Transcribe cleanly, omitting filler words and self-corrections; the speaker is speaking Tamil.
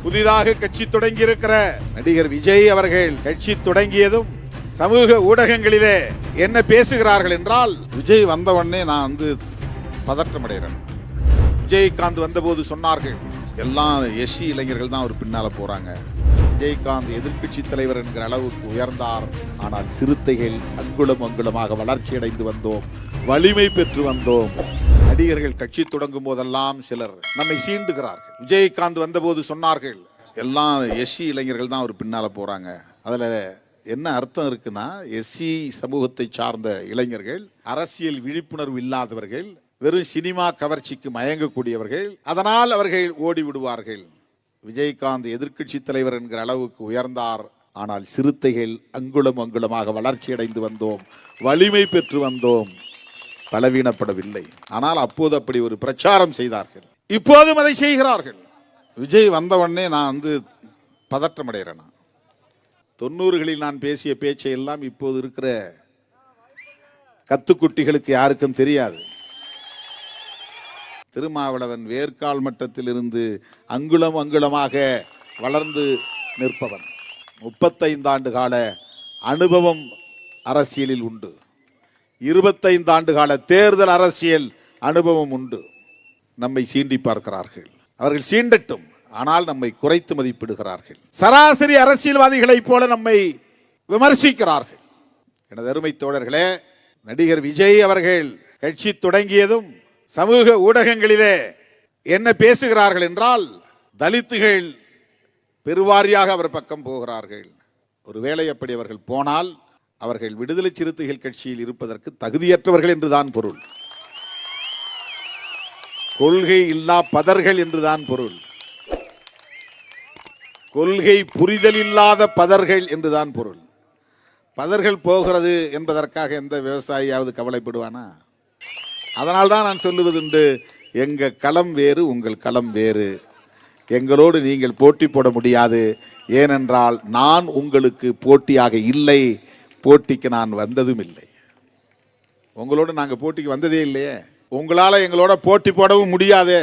புதிதாக கட்சி தொடங்கி இருக்கிற நடிகர் விஜய் அவர்கள் கட்சி தொடங்கியதும் சமூக ஊடகங்களிலே என்ன பேசுகிறார்கள் என்றால், விஜய் வந்த உடனே நான் பதற்றம் அடைகிறேன். விஜயகாந்த் வந்தபோது சொன்னார்கள், எல்லாம் எஸ்சி இளைஞர்கள் தான் அவர் பின்னால போறாங்க. விஜயகாந்த் எதிர்கட்சி தலைவர் என்கிற அளவுக்கு உயர்ந்தார். ஆனால் சிறுத்தைகள் அங்குலம் அங்குலமாக வளர்ச்சி அடைந்து வந்தோம், வலிமை பெற்று வந்தோம். நடிகர்கள் கட்சி தொடங்கும் போதெல்லாம் சிலர் நம்மை சீண்டுகிறார்கள். விஜயகாந்த் வந்தபோது சொன்னார்கள், எல்லாம் எஸ்சி இளைஞர்கள் தான் அவர் பின்னால போறாங்க. அதுல என்ன அர்த்தம் இருக்குன்னா, எஸ்சி சமூகத்தை சார்ந்த இளைஞர்கள், அரசியல் விழிப்புணர்வு இல்லாதவர்கள், வெறும் சினிமா கவர்ச்சிக்கு மயங்கக்கூடியவர்கள், அதனால் அவர்கள் ஓடி விடுவார்கள். விஜயகாந்த் எதிர்கட்சி தலைவர் என்கிற அளவுக்கு உயர்ந்தார். ஆனால் சிறுத்தைகள் அங்குலம் அங்குலமாக வளர்ச்சி அடைந்து வந்தோம், வலிமை பெற்று வந்தோம், பலவீனப்படவில்லை. ஆனால் அப்போது அப்படி ஒரு பிரச்சாரம் செய்தார்கள். இப்போதும் அதை செய்கிறார்கள். விஜய் வந்த உடனே நான் பதற்றம் அடைகிறேன். 90களில் நான் பேசிய பேச்சை எல்லாம் இப்போது இருக்கிற கத்துக்குட்டிகளுக்கு யாருக்கும் தெரியாது. திருமாவளவன் வேர்க்கால் மட்டத்தில் இருந்து அங்குலம் அங்குலமாக வளர்ந்து நிற்பவன். 35 ஆண்டு கால அனுபவம் அரசியலில் உண்டு. 25 ஆண்டு கால தேர்தல் அரசியல் அனுபவம் உண்டு. நம்மை சீண்டி பார்க்கிறார்கள். அவர்கள் சீண்டட்டும், ஆனால் நம்மை குறைத்து மதிப்பிடுகிறார்கள். சராசரி அரசியல்வாதிகளைப் போல நம்மை விமர்சிக்கிறார்கள். எனது அருமை தோழர்களே, நடிகர் விஜய் அவர்கள் கட்சி தொடங்கியதும் சமூக ஊடகங்களிலே என்ன பேசுகிறார்கள் என்றால், தலித்துகள் பெருவாரியாக அவர் பக்கம் போகிறார்கள். ஒருவேளை அப்படி அவர்கள் போனால் அவர்கள் விடுதலை சிறுத்தைகள் கட்சியில் இருப்பதற்கு தகுதியற்றவர்கள் என்றுதான் பொருள். கொள்கை இல்லா பதர்கள் என்றுதான் பொருள். கொள்கை புரிதல் இல்லாத பதர்கள் என்றுதான் பொருள். பதர்கள் போகிறது என்பதற்காக எந்த விவசாயியாவது கவலைப்படுவானா? அதனால்தான் நான் சொல்லுவதுண்டு, எங்க களம் வேறு, உங்கள் களம் வேறு. எங்களோடு நீங்கள் போட்டி போட முடியாது. ஏனென்றால் நான் உங்களுக்கு போட்டியாக இல்லை, போட்டிக்கு நான் வந்ததும் இல்லை. உங்களோடு நாங்கள் போட்டிக்கு வந்ததே இல்லையே. உங்களால் எங்களோட போட்டி போடவும் முடியாது.